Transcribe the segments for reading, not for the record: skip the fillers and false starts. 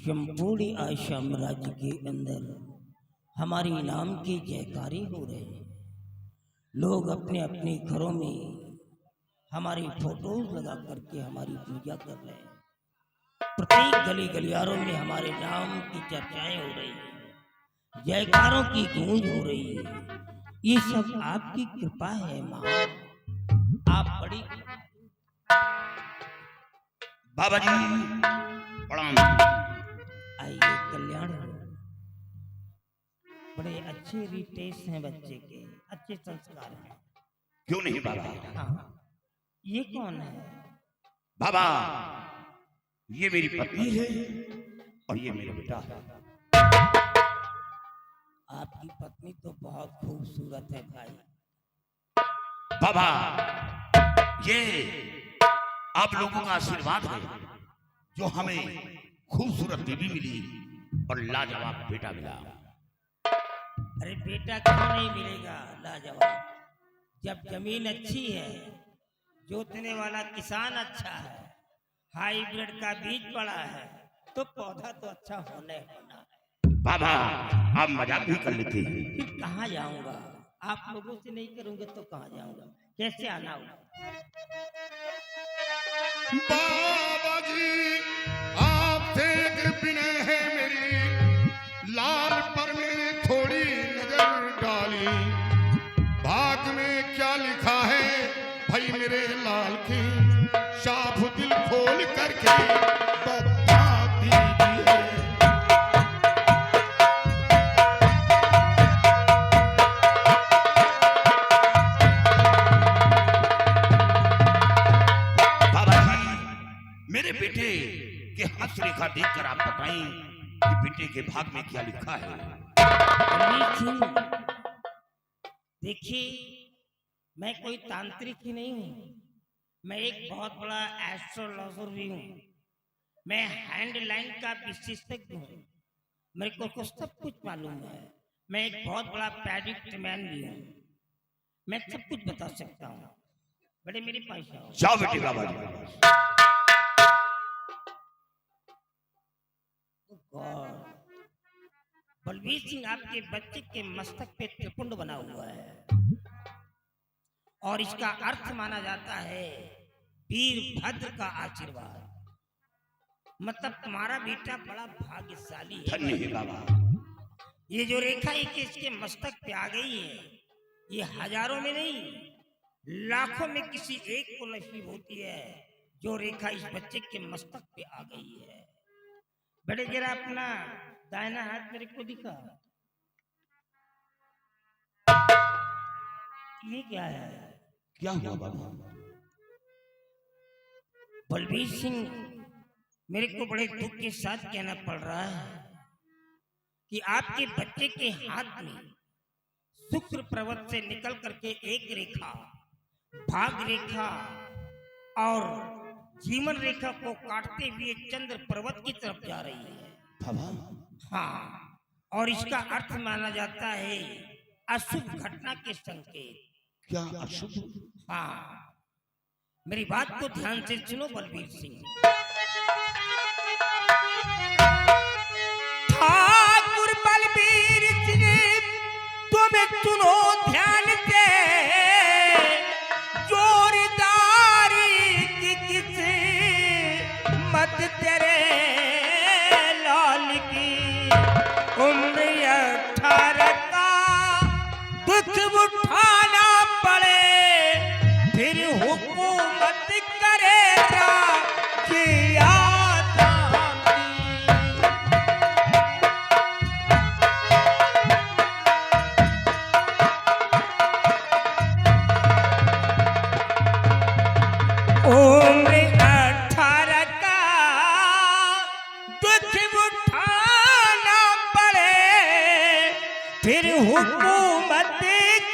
संपूर्ण आश्रम राज्य के अंदर हमारी नाम की जयकारी हो रही है। लोग अपने अपने घरों में हमारी फोटोज लगा करके हमारी पूजा कर रहे हैं। प्रत्येक गली गलियारों में हमारे नाम की चर्चाएं हो रही हैं, जयकारों की गूंज हो रही है। ये सब आपकी कृपा है माँ। आप बड़ी बाबा जी प्रणाम। आइए कल्याण हो। बड़े अच्छे रिटेस हैं बच्चे के, अच्छे संस्कार हैं। क्यों नहीं बाबा? हाँ, ये कौन है? बाबा ये मेरी पत्नी है और ये मेरा बेटा है। आपकी पत्नी तो बहुत खूबसूरत है भाई। बाबा ये आप लोगों का आशीर्वाद है जो हमें खूबसूरत बीवी मिली और लाजवाब बेटा मिला। अरे बेटा क्यों नहीं मिलेगा लाजवाब? जब जमीन अच्छी है, जोतने वाला किसान अच्छा है, हाइब्रिड का बीज पड़ा है, तो पौधा तो अच्छा होना है। बाबा आप मजाक भी कर लेते हैं। फिर कहाँ जाऊंगा? आप लोगों से नहीं करूंगा तो कहाँ जाऊंगा? कैसे आना होगा? बाबा जी आपसे एक विनय है मेरी, लाल पर मैंने थोड़ी नजर डाली। भाग में क्या लिखा है भाई मेरे लाल की, साफ दिल खोल करके बता दीजिए। मेरे बेटे के हस्तरेखा देखकर आप बताएं कि बेटे के भाग में क्या लिखा है। देखिए, मैं कोई तांत्रिक ही नहीं हूँ, मैं एक बहुत बड़ा एस्ट्रोलॉजर भी हूँ। मैं हैंडलाइन का विशेषज्ञ हूँ। मेरे को सब कुछ मालूम है। मैं एक बहुत बड़ा प्रेडिक्ट मैन भी हूँ। मैं सब कुछ बता सकता हूँ। बड़े मेरे पास आओ। जाओ बेटे बाबा जी। बलबीर सिंह आपके बच्चे के मस्तक पे त्रिपुंड बना हुआ है और इसका अर्थ माना जाता है वीरभद्र का आशीर्वाद। मतलब तुम्हारा बेटा बड़ा भाग्यशाली है। धन्य है बाबा। ये जो रेखा इसके मस्तक पे आ गई है, ये हजारों में नहीं लाखों में किसी एक को नसीब होती है जो रेखा इस बच्चे के मस्तक पे आ गई है। बड़े जरा अपना दाहिना हाथ मेरे को दिखा। ये क्या है? क्या हुआ बाबा? बलबीर सिंह, मेरे को बड़े दुख के साथ कहना पड़ रहा है कि आपके बच्चे के हाथ में शुक्र पर्वत से निकल करके एक रेखा भाग रेखा और जीवन रेखा को काटते हुए चंद्र पर्वत की तरफ जा रही है बाबा। हाँ, और इसका अर्थ माना जाता है अशुभ घटना के संकेत। क्या अशुभ? हाँ, मेरी बात को ध्यान से सुनो बलबीर सिंह। ठाकुर बलबीर सिंह तुम्हें सुनो ध्यान से, जोरदारी की किसी मत तेरे लाल की उम्र 18 का दुख उठाना पड़े, फिर हुकूमत करेगा कि आसामी। उम्र 18 का दुख उठाना पड़े, फिर हुकूमत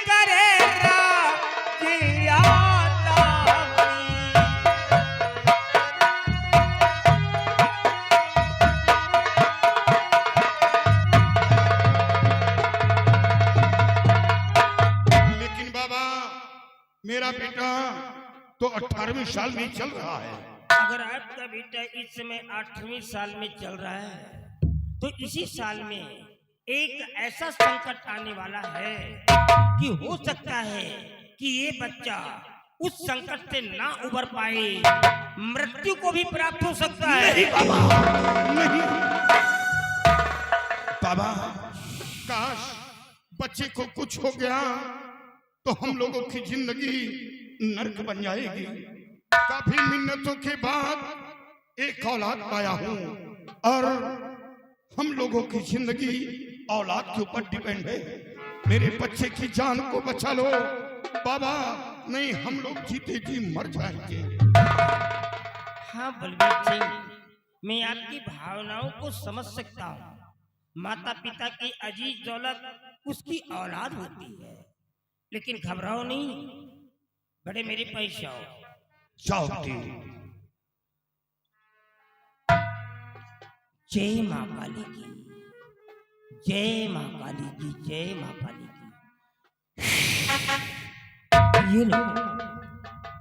करेगा कि आसामी। लेकिन बाबा मेरा बेटा तो 18वें साल में चल रहा है। अगर आपका बेटा इस समय 8वीं साल में चल रहा है तो इसी साल में एक ऐसा संकट आने वाला है कि हो सकता है कि ये बच्चा उस संकट से ना उबर पाए, मृत्यु को भी प्राप्त हो सकता है। नहीं बाबा, नहीं बाबा, काश बच्चे को कुछ हो गया तो हम लोगों की जिंदगी नर्क बन जाएगी। काफी मिन्नतों के बाद एक औलाद पाया हूं और हम लोगों की जिंदगी औलाद के ऊपर डिपेंड है। मेरे बच्चे की जान को बचा लो बाबा, नहीं हम लोग जीते जी मर जाएंगे। हाँ बलबीर सिंह, मैं आपकी भावनाओं को समझ सकता हूँ। माता पिता की अजीज दौलत उसकी औलाद होती है, लेकिन घबराओ नहीं, बड़े मेरे पास आओ। जाओ बेटी। जय माँ काली की, जय माँ काली की, जय माँ काली की। ये लो,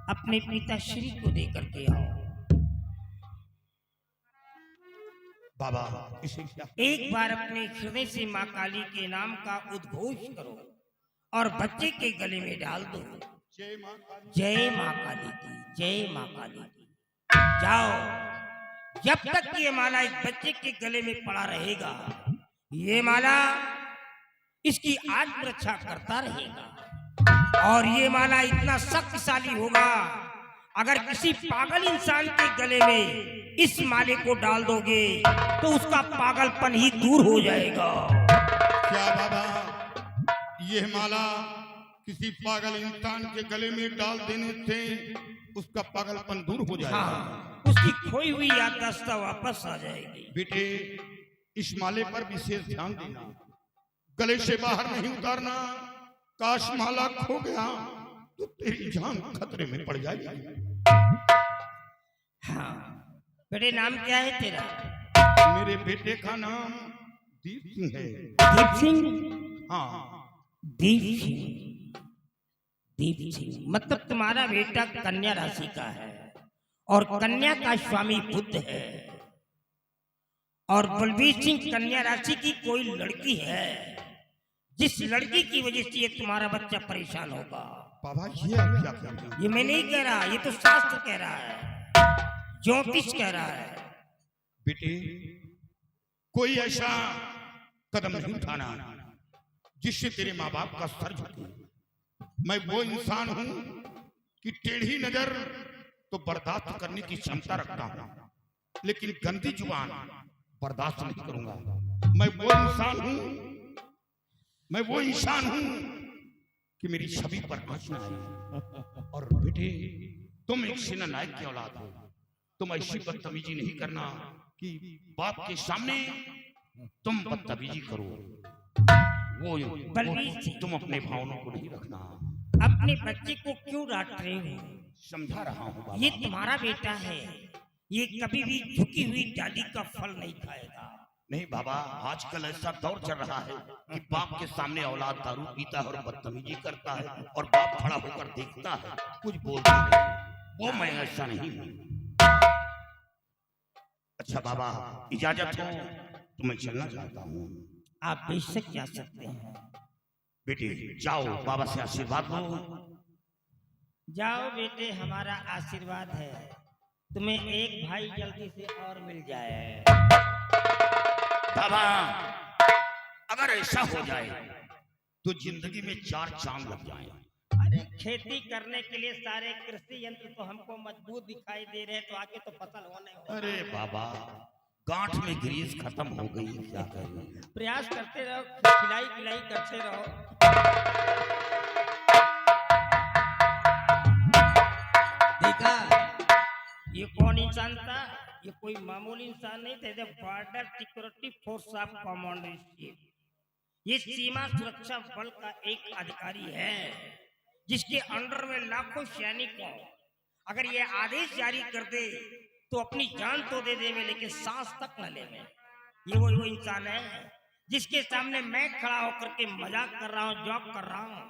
अपने पिताश्री को देकर के आओ। बाबा इसे क्या? एक बार अपने हृदय से माँ काली के नाम का उद्घोष करो और बच्चे के गले में डाल दो। जय मां काली। जय माँ काली की, जय माँ काली की। जाओ, जब तक ये माला इस बच्चे के गले में पड़ा रहेगा, ये माला इसकी आत्मरक्षा करता रहेगा। और ये माला इतना शक्तिशाली होगा, अगर किसी पागल इंसान के गले में इस माले को डाल दोगे तो उसका पागलपन ही दूर हो जाएगा। क्या बाबा, यह माला किसी पागल इंसान के गले में डाल देने से उसका पागलपन दूर हो जाएगा? हाँ, उसकी खोई हुई याददाश्त वापस आ जाएगी। बेटे, इस माले पर विशेष ध्यान देना, गले से बाहर नहीं उतारना। काश माला खो गया तो तेरी जान खतरे में पड़ जाएगी। हाँ बेटे, नाम क्या है तेरा? मेरे बेटे का नाम दीप सिंह है। दीप सिंह? हाँ, दीप सिंह, दीप सिंह मतलब तुम्हारा बेटा कन्या राशि का है और कन्या का स्वामी बुध है। और बलबीर सिंह, कन्या राशि की कोई लड़की है जिस लड़की की वजह से ये तुम्हारा बच्चा परेशान होगा। बाबा ये आप क्या कह रहे हैं? ये मैं नहीं कह रहा, ये तो शास्त्र कह रहा है, ज्योतिष कह रहा है। बेटे, कोई ऐसा कदम नहीं उठाना जिससे तेरे माँ बाप का सर झुके। मैं वो इंसान हूं कि टेढ़ी नजर तो बर्दाश्त करने की क्षमता रखता हूं, लेकिन गंदी जुबान बर्दाश्त नहीं करूंगा। मैं वो इंसान हूं कि मेरी छवि पर आंच न आए। और बेटे, तुम एक सेना नायक की औलाद हो, तुम ऐसी बदतमीजी नहीं करना कि बाप के सामने तुम बदतमीजी करो। वो तुम अपने भावनाओं को नहीं रखना। अपने बच्चे को क्यों डांट रहे हो? समझा रहा हूँ बाबा। ये तुम्हारा बेटा है, ये कभी भी झुकी हुई डाली का फल नहीं खाएगा। नहीं बाबा, आजकल ऐसा दौर चल रहा है कि बाप के सामने औलाद दारू पीता है और बदतमीजी करता है और बाप खड़ा होकर देखता है, कुछ बोलता नहीं। वो मैं ऐसा नहीं हूँ। अच्छा बाबा, इजाजत हो तो मैं चलना चाहता हूँ। आप बेशक जा सकते हैं। बेटे जाओ, बाबा से आशीर्वाद लो। जाओ बेटे, हमारा आशीर्वाद है, तुम्हें एक भाई जल्दी से और मिल जाए। बाबा, अगर ऐसा हो जाए तो जिंदगी में 4 चांद लग जाए। अरे खेती करने के लिए सारे कृषि यंत्र तो हमको मजबूत दिखाई दे रहे हैं, तो आगे तो फसल होने हो। अरे बाबा, गांठ में ग्रीस खत्म हो गई, क्या करें? प्रयास करते रहो, खिलाई पिलाई करते रहो। देखा, ये कौन इंसान था? ये कोई मामूली इंसान नहीं थे, बॉर्डर सिक्योरिटी फोर्स ऑफ कमांडरशिप। ये सीमा सुरक्षा बल का एक अधिकारी है जिसके अंडर में लाखों सैनिकों, अगर ये आदेश जारी कर दे तो अपनी जान तो दे देवे लेकिन सांस तक न लेवे। ये वो इंसान है जिसके सामने मैं खड़ा होकर के मजाक कर रहा हूँ, जॉक कर रहा हूँ।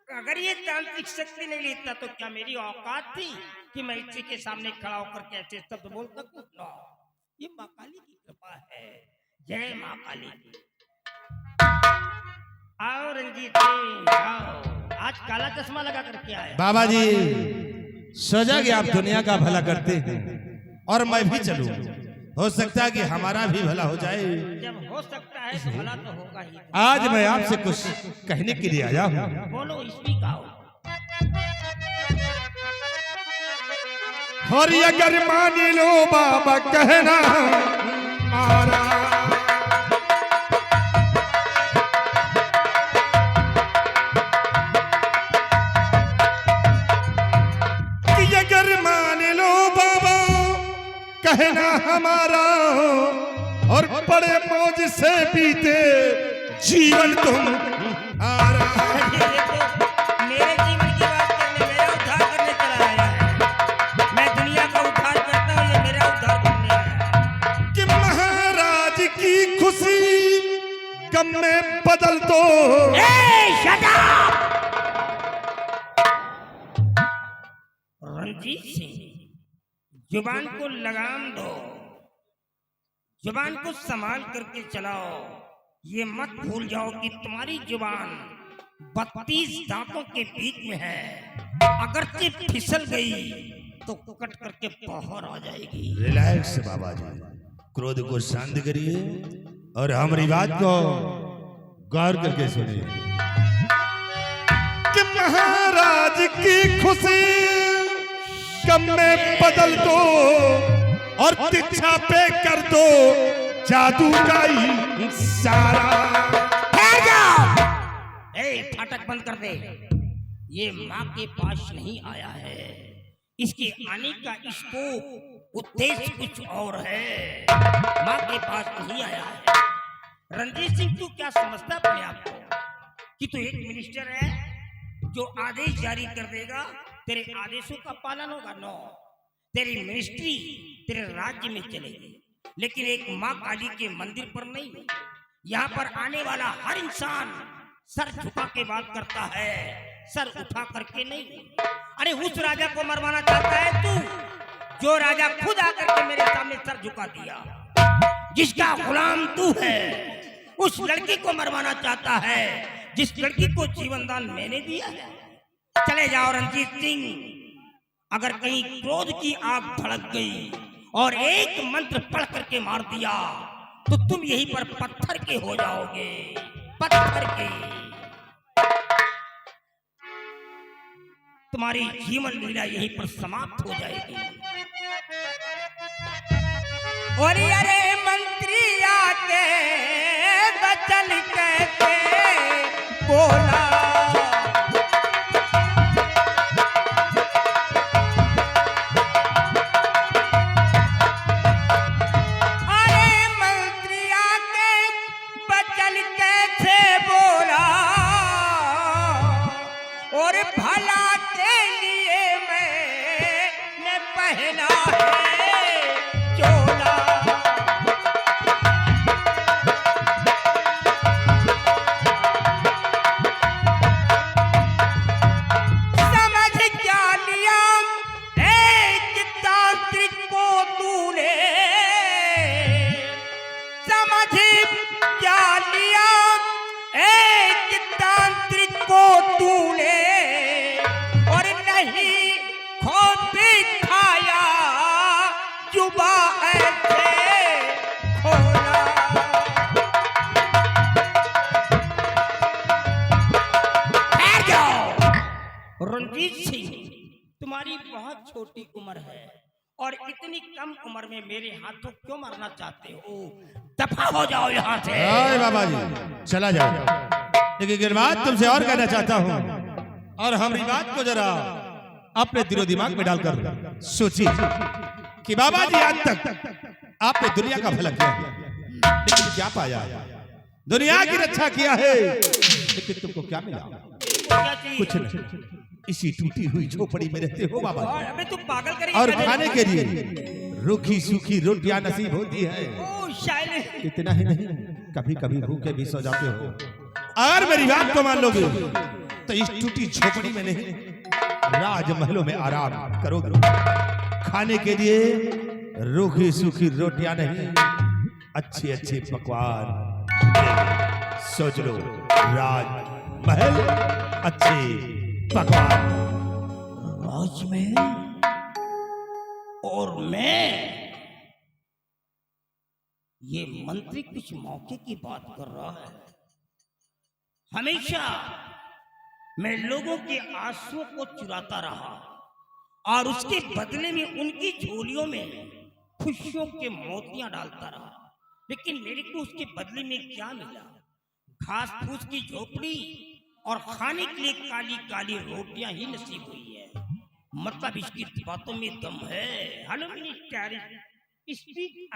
अगर ये तांत्रिक शक्ति नहीं लेता तो क्या मेरी औकात थी कि मैं इसी के सामने खड़ा होकर कैसे शब्द बोल सकूं? ये माँ काली की कृपा है। जय माँ काली की। आओ रंजीत सिंह आओ। आज काला चश्मा लगा करके आए। बाबा जी सोचा कि आप दुनिया का भला करते हैं और मैं भी चलूं, हो सकता है कि हमारा भी भला हो जाए। जब हो सकता है तो भला तो होगा ही। आज मैं आपसे कुछ कहने के लिए आया हूँ। बोलो इसमें गाओ। और अगर मान लो बाबा कहना मारा, कि अगर मान लो बाबा कहना हमारा और बड़े मौज से बीते जीवन तुम आरा। ये तो मेरे जीवन की बात करने, मेरा उद्धार करने चला आया है। मैं दुनिया का उद्धार करता हूँ, ये मेरा उद्धार करने आया है। कि महाराज की खुशी गम में बदल दो। रंजीत सिंह, जुबान को लगाम दो, जुबान को संभाल करके चलाओ। ये मत भूल जाओ कि तुम्हारी जुबान 32 दांतों के बीच में है। अगर से फिसल गई तो कट करके बाहर आ जाएगी। रिलैक्स बाबा जी, क्रोध को शांत करिए और हमारी बात को गौर करके सुनिए। कि महाराज की खुशी गम में बदल दो और दीक्षा पे कर दो जादू का इशारा। फाटक बंद कर दे। ये माँ के पास नहीं आया है, इसके आने का स्कोप उद्देश्य कुछ और है। माँ के पास नहीं आया है। रंजीत सिंह, तू क्या समझता अपने आप को कि तू एक मिनिस्टर है जो आदेश जारी कर देगा, तेरे आदेशों का पालन होगा? नो, तेरी मिनिस्ट्री तेरे राज्य में चलेगी, लेकिन एक माँ काली के मंदिर पर नहीं। यहाँ पर आने वाला हर इंसान सर झुका के बात करता है, सर उठा करके नहीं। अरे उस राजा को मरवाना चाहता है तू, जो राजा खुद आकर के मेरे सामने सर झुका दिया, जिसका गुलाम तू है। उस लड़की को मरवाना चाहता है जिस लड़की को जीवन दान मैंने दिया है। चले जाओ रंजीत सिंह, अगर कहीं क्रोध की आग भड़क गई और एक मंत्र पढ़ करके मार दिया तो तुम यहीं पर पत्थर के हो जाओगे, पत्थर के। तुम्हारी जीवन लीला यहीं पर समाप्त हो जाएगी। और अरे मंत्री आके बचन कहते बोला, और भला के लिए मैंने पहना है चोला। समझ क्या लिया एक तांत्रिक को तूने, समझ क्या लिया एक तांत्रिक को तूने, और नहीं खोपी खाया जुबा ऐसे खोला। ठहर जाओ रंजीत सिंह, तुम्हारी बहुत छोटी उम्र है और इतनी कम उम्र में मेरे हाथों क्यों मारना चाहते हो? दफा हो जाओ यहाँ से। अरे बाबा जी चला जाओ, लेकिन एक बात तुमसे और कहना चाहता हूँ, और हमारी बात को जरा अपने दिलो दिमाग में डालकर सोचिए कि बाबा जी आज तक आपने दुनिया का भला किया है, लेकिन क्या पाया? दुनिया की रक्षा किया है, लेकिन तुमको क्या मिला? कुछ नहीं, इसी टूटी हुई झोपड़ी में रहते हो बाबा जी। अबे तू पागल करेगा। और खाने के लिए रूखी सूखी रोटियां नसीब होती है। ओ शायद इतना ही नहीं, कभी कभी भूखे भी सो जाते हो। अगर मेरी बात को मान लोगे तो इस टूटी झोपड़ी में नहीं, राजमहलों में आराम करोगे। खाने के लिए रूखी सूखी रोटियां नहीं, अच्छे अच्छे पकवान। सोच लो, राजमहल, अच्छे पकवान। राजमहल और मैं, ये मंत्री कुछ मौके की बात कर रहा है। हमेशा मैं लोगों के आंसुओं को चुराता रहा और उसके बदले में उनकी झोलियों में खुशियों के मोतियां डालता रहा, लेकिन मेरे को उसके बदले में क्या मिला? घास फूस की झोपड़ी और खाने के लिए काली काली रोटियां ही नसीब हुई है। मतलब इसकी बातों में दम है। Hello minister, speak